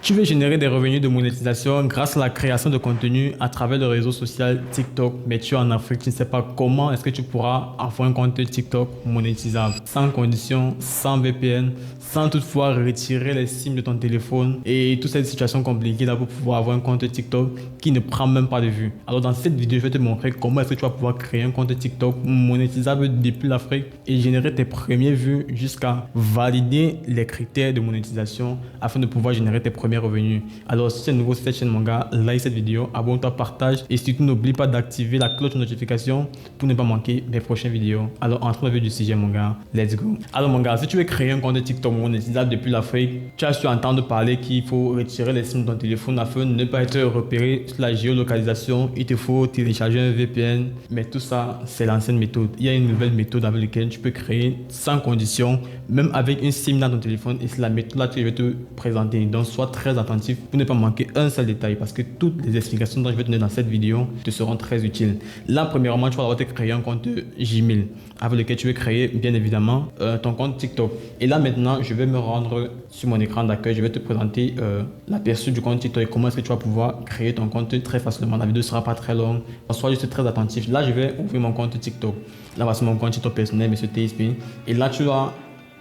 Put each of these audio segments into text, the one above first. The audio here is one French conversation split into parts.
Tu veux générer des revenus de monétisation grâce à la création de contenu à travers le réseau social TikTok, mais tu es en Afrique, tu ne sais pas comment est-ce que tu pourras avoir un compte TikTok monétisable, sans condition, sans VPN, sans toutefois retirer les SIM de ton téléphone et toute cette situation compliquée là pour pouvoir avoir un compte TikTok qui ne prend même pas de vue. Alors dans cette vidéo, je vais te montrer comment est-ce que tu vas pouvoir créer un compte TikTok monétisable depuis l'Afrique et générer tes premières vues jusqu'à valider les critères de monétisation afin de pouvoir générer tes premiers revenus. Alors si tu es nouveau sur cette chaîne mon gars, like cette vidéo, abonne-toi, partage et surtout n'oublie pas d'activer la cloche de notification pour ne pas manquer mes prochaines vidéos. Alors entrons dans le vif du sujet mon gars, let's go. Alors mon gars, si tu veux créer un compte TikTok monétisable depuis l'Afrique, tu as su entendre parler qu'il faut retirer les SIM de ton téléphone afin de ne pas être repéré sur la géolocalisation. Il te faut télécharger un VPN, mais tout ça c'est l'ancienne méthode. Il y a une nouvelle méthode avec laquelle tu peux créer sans condition, même avec une SIM dans ton téléphone, et c'est la méthode là que je vais te présenter. Donc sois très attentif pour ne pas manquer un seul détail parce que toutes les explications dont je vais te donner dans cette vidéo te seront très utiles. Là premièrement, tu vas devoir te créer un compte Gmail avec lequel tu veux créer bien évidemment ton compte TikTok. Et là maintenant, je vais me rendre sur mon écran d'accueil, je vais te présenter l'aperçu du compte TikTok et comment est-ce que tu vas pouvoir créer ton compte très facilement. La vidéo ne sera pas très longue, sois juste très attentif. Là je vais ouvrir mon compte TikTok. Là voici mon compte TikTok personnel, Monsieur TSP. Et là tu vas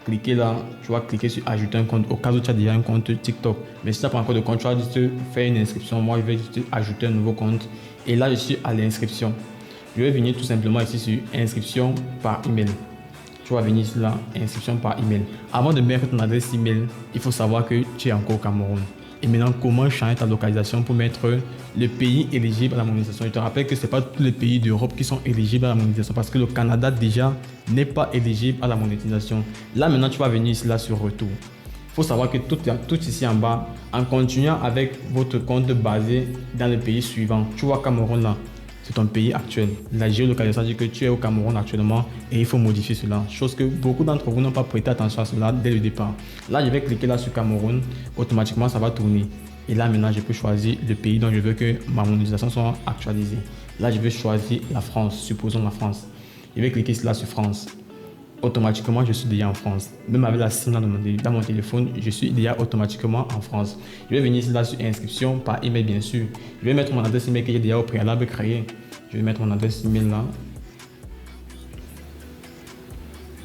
cliquer là, tu vas cliquer sur ajouter un compte au cas où tu as déjà un compte TikTok. Mais si tu n'as pas encore de compte, tu vas juste faire une inscription. Moi, je vais juste ajouter un nouveau compte. Et là, je suis à l'inscription. Je vais venir tout simplement ici sur inscription par email. Tu vas venir ici là, inscription par email. Avant de mettre ton adresse email, il faut savoir que tu es encore au Cameroun. Et maintenant, comment changer ta localisation pour mettre le pays éligible à la monétisation? Je te rappelle que ce n'est pas tous les pays d'Europe qui sont éligibles à la monétisation parce que le Canada déjà n'est pas éligible à la monétisation. Là, maintenant, tu vas venir ici là sur retour. Il faut savoir que tout ici en bas, en continuant avec votre compte basé dans le pays suivant, tu vois Cameroun là. C'est ton pays actuel. La géolocalisation dit que tu es au Cameroun actuellement et il faut modifier cela. Chose que beaucoup d'entre vous n'ont pas prêté attention à cela dès le départ. Là, je vais cliquer là sur Cameroun. Automatiquement, ça va tourner. Et là, maintenant, je peux choisir le pays dont je veux que ma monétisation soit actualisée. Là, je vais choisir la France. Supposons la France. Je vais cliquer là sur France. Automatiquement, je suis déjà en France. Même avec la SIM dans mon téléphone, je suis déjà automatiquement en France. Je vais venir ici là sur inscription par email bien sûr. Je vais mettre mon adresse email que j'ai déjà au préalable créé. Je vais mettre mon adresse email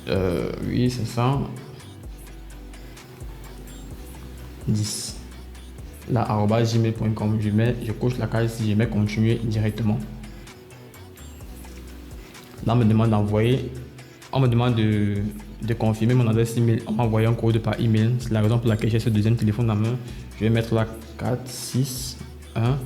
là. Oui, c'est ça. 10. Là, @gmail.com. Je coche la case si je mets continuer directement. Là, on me demande d'envoyer. On me demande de confirmer mon adresse email en m'envoyant un code par email. C'est la raison pour laquelle j'ai ce deuxième téléphone en main. Je vais mettre là 461-703.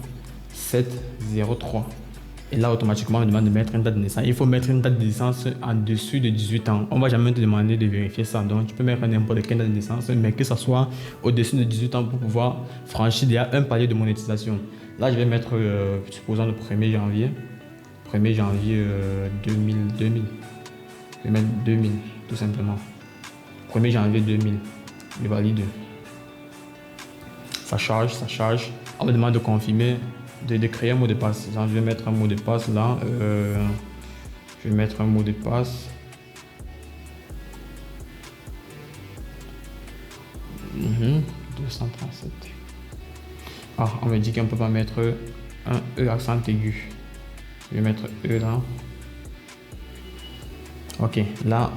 Et là, automatiquement, on me demande de mettre une date de naissance. Il faut mettre une date de naissance en dessus de 18 ans. On ne va jamais te demander de vérifier ça. Donc, tu peux mettre n'importe quelle date de naissance, mais que ça soit au-dessus de 18 ans pour pouvoir franchir déjà un palier de monétisation. Là, je vais mettre, supposons le 1er janvier. 1er janvier 2000. Je vais mettre 2000, tout simplement. 1er janvier 2000. Je valide. Ça charge. On me demande de confirmer, de créer un mot de passe. Donc, je vais mettre un mot de passe là. Je vais mettre un mot de passe. 237. Ah, on me dit qu'on ne peut pas mettre un E accent aigu. Je vais mettre E là. Ok, là,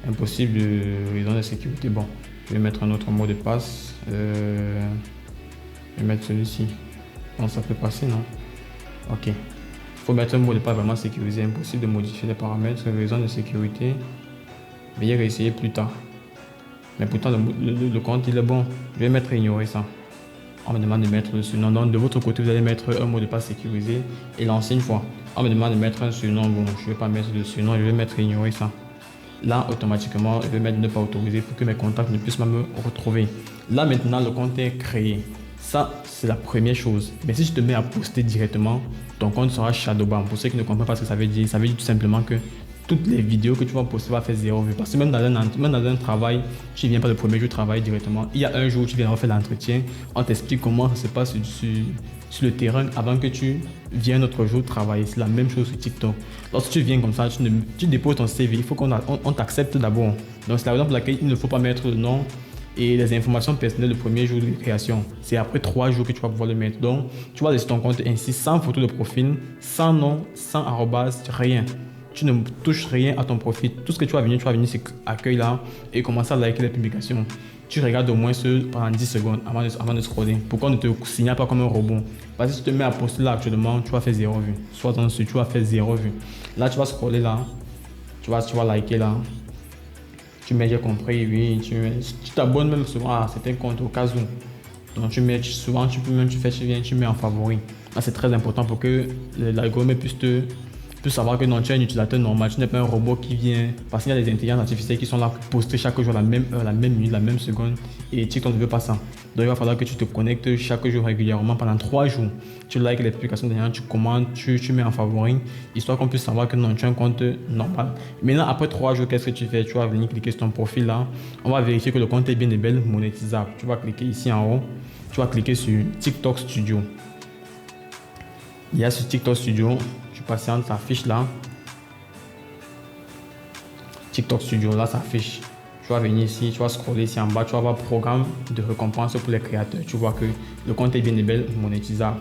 impossible de raison de sécurité. Bon, je vais mettre un autre mot de passe. Je vais mettre celui-ci. Bon, ça peut passer, non? Ok. Il faut mettre un mot de passe vraiment sécurisé. Impossible de modifier les paramètres, raison de sécurité. Veuillez réessayer plus tard. Mais pourtant, le compte, il est bon. Je vais mettre ignorer ça. On me demande de mettre le surnom. Donc, de votre côté, vous allez mettre un mot de passe sécurisé et lancer une fois. On me demande de mettre un surnom. Bon, je ne vais pas mettre de surnom, je vais mettre ignorer ça. Là, automatiquement, je vais mettre ne pas autoriser pour que mes contacts ne puissent pas me retrouver. Là, maintenant, le compte est créé. Ça, c'est la première chose. Mais si je te mets à poster directement, ton compte sera shadowban. Pour ceux qui ne comprennent pas ce que ça veut dire tout simplement que toutes les vidéos que tu vas poster vont faire 0 vues. Parce que même dans un travail, tu ne viens pas le premier jour de travail directement. Il y a un jour où tu viens refaire l'entretien. On t'explique comment ça se passe sur le terrain avant que tu viennes un autre jour travailler. C'est la même chose sur TikTok. Lorsque tu viens comme ça, tu déposes ton CV. Il faut qu'on t'accepte d'abord. Donc c'est la raison pour laquelle il ne faut pas mettre le nom Et les informations personnelles le premier jour de création, c'est après 3 jours que tu vas pouvoir le mettre. Donc, tu vas laisser ton compte ainsi sans photo de profil, sans nom, sans arrobase, rien. Tu ne touches rien à ton profil. Tout ce que tu vas venir sur accueil là et commencer à liker les publications. Tu regardes au moins pendant 10 secondes avant de scroller. Pourquoi on ne te signale pas comme un robot? Parce que si tu te mets à poster là actuellement, tu vas faire 0 vues. Soit dans ce, tu vas faire 0 vues. Là, tu vas scroller là. Tu vas liker là. Tu mets j'ai compris, oui. Tu t'abonnes même souvent à certains comptes au cas où. Donc tu mets souvent, tu mets en favori. Là, c'est très important pour que l'algorithme puisse savoir que non, tu es un utilisateur normal, tu n'es pas un robot qui vient, parce qu'il y a des intelligences artificielles qui sont là pour poster chaque jour la même heure, la même minute, la même seconde, et TikTok ne veut pas ça. Donc il va falloir que tu te connectes chaque jour régulièrement pendant 3 jours. Tu likes les publications derrière, tu commandes, tu mets en favori, histoire qu'on puisse savoir que non, tu as un compte normal. Maintenant, après 3 jours, qu'est-ce que tu fais? Tu vas venir cliquer sur ton profil là, on va vérifier que le compte est bien et belle monétisable. Tu vas cliquer ici en haut, tu vas cliquer sur TikTok Studio. Il y a sur TikTok Studio, tu patientes, ça affiche là. TikTok Studio, là, ça affiche. Tu vas venir ici, tu vas scroller ici en bas, tu vas voir programme de récompense pour les créateurs. Tu vois que le compte est bien et belle monétisable.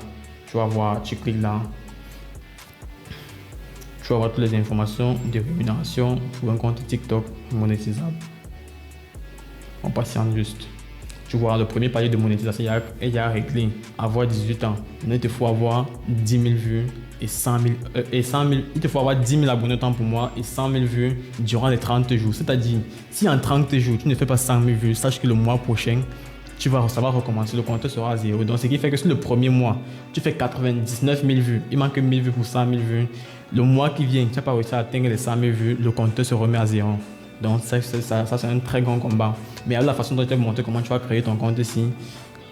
Tu vas voir, tu cliques là. Tu vas voir toutes les informations de rémunération pour un compte TikTok monétisable. On patiente juste. Tu vois, le premier palier de monétisation, il y a réglé avoir 18 ans. Maintenant, il te faut avoir 10 000 vues et 100 000, il te faut avoir 10 000 abonnés autant pour moi et 100 000 vues durant les 30 jours. C'est-à-dire, si en 30 jours, tu ne fais pas 100 000 vues, sache que le mois prochain, ça va recommencer, le compteur sera à 0. Donc, ce qui fait que sur le premier mois, tu fais 99 000 vues, il manque 1000 vues pour 100 000 vues. Le mois qui vient, tu n'as pas réussi à atteindre les 100 000 vues, le compteur se remet à 0. Donc ça c'est un très grand combat. Mais avec la façon dont je t'ai montré comment tu vas créer ton compte ici,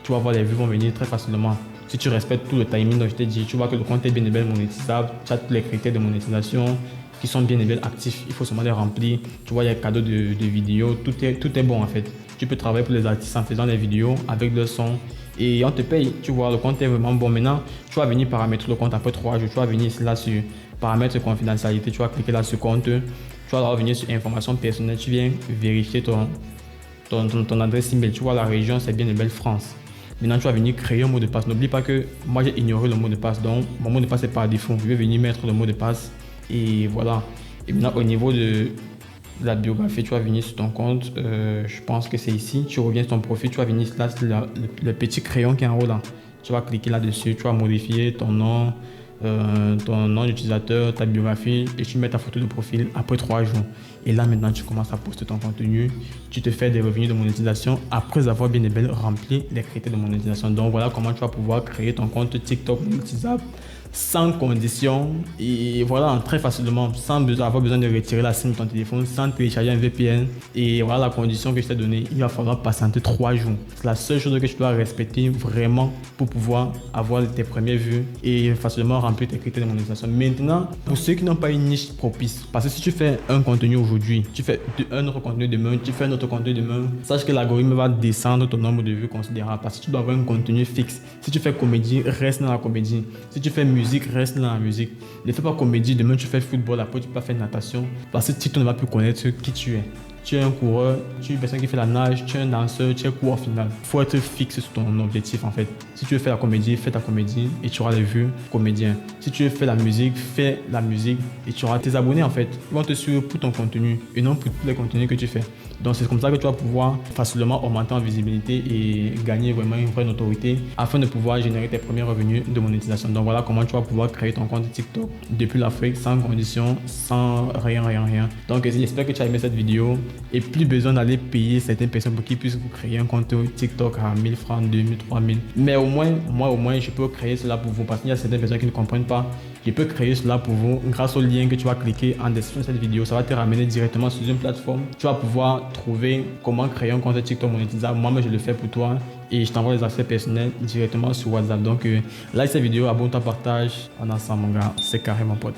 tu vas voir les vues vont venir très facilement. Si tu respectes tout le timing dont je t'ai dit, tu vois que le compte est bien et bien monétisable, tu as tous les critères de monétisation qui sont bien et bien actifs, il faut seulement les remplir. Tu vois, il y a cadeau de vidéos, tout est bon en fait. Tu peux travailler pour les artistes en faisant des vidéos avec le son et on te paye. Tu vois, le compte est vraiment bon. Maintenant, tu vas venir paramétrer le compte après 3 jours. Tu vas venir ici là sur paramètres de confidentialité, tu vas cliquer là sur compte. Tu vas revenir sur information personnelle, tu viens vérifier ton adresse email. Tu vois, la région, c'est bien et belle France. Maintenant, tu vas venir créer un mot de passe. N'oublie pas que moi, j'ai ignoré le mot de passe. Donc, mon mot de passe est par défaut. Je vais venir mettre le mot de passe. Et voilà. Et maintenant, au niveau de la biographie, tu vas venir sur ton compte. Je pense que c'est ici. Tu reviens sur ton profil. Tu vas venir là, le petit crayon qui est en haut là. Tu vas cliquer là-dessus. Tu vas modifier ton nom d'utilisateur, ta biographie et tu mets ta photo de profil après 3 jours. Et là maintenant tu commences à poster ton contenu, tu te fais des revenus de monétisation après avoir bien et bien rempli les critères de monétisation. Donc voilà comment tu vas pouvoir créer ton compte TikTok monétisable sans condition et voilà très facilement, sans avoir besoin de retirer la SIM de ton téléphone, sans télécharger un VPN. Et voilà la condition que je t'ai donnée, il va falloir patienter 3 jours. C'est la seule chose que tu dois respecter vraiment pour pouvoir avoir tes premières vues et facilement remplir tes critères de monétisation. Maintenant, pour ceux qui n'ont pas une niche propice, parce que si tu fais un contenu aujourd'hui, tu fais un autre contenu demain, tu fais un autre contenu demain, sache que l'algorithme va descendre ton nombre de vues considérable parce que tu dois avoir un contenu fixe. Si tu fais comédie, reste dans la comédie. Si tu fais musique, reste dans la musique. Ne fais pas comédie, demain tu fais football, après tu peux faire natation. Parce que TikTok ne va plus connaître qui tu es. Tu es un coureur, tu es une personne qui fait la nage, tu es un danseur, tu es quoi au final. Il faut être fixe sur ton objectif en fait. Si tu veux faire la comédie, fais ta comédie et tu auras les vues comédien. Si tu veux faire la musique, fais la musique et tu auras tes abonnés en fait. Ils vont te suivre pour ton contenu et non pour tous les contenus que tu fais. Donc c'est comme ça que tu vas pouvoir facilement augmenter en visibilité et gagner vraiment une vraie notoriété afin de pouvoir générer tes premiers revenus de monétisation. Donc voilà comment tu vas pouvoir créer ton compte TikTok depuis l'Afrique sans condition, sans rien. Donc j'espère que tu as aimé cette vidéo et plus besoin d'aller payer certaines personnes pour qu'ils puissent vous créer un compte TikTok à 1000 francs, 2000, 3000. Mais au moins, je peux créer cela pour vous parce qu'il y a certaines personnes qui ne comprennent pas. Je peux créer cela pour vous grâce au lien que tu vas cliquer en description de cette vidéo. Ça va te ramener directement sur une plateforme. Tu vas pouvoir trouver comment créer un compte TikTok monétisable. Moi, je le fais pour toi et je t'envoie les accès personnels directement sur WhatsApp. Donc, like cette vidéo, abonne-toi, partage. On est ensemble, mon gars. C'est carrément pote.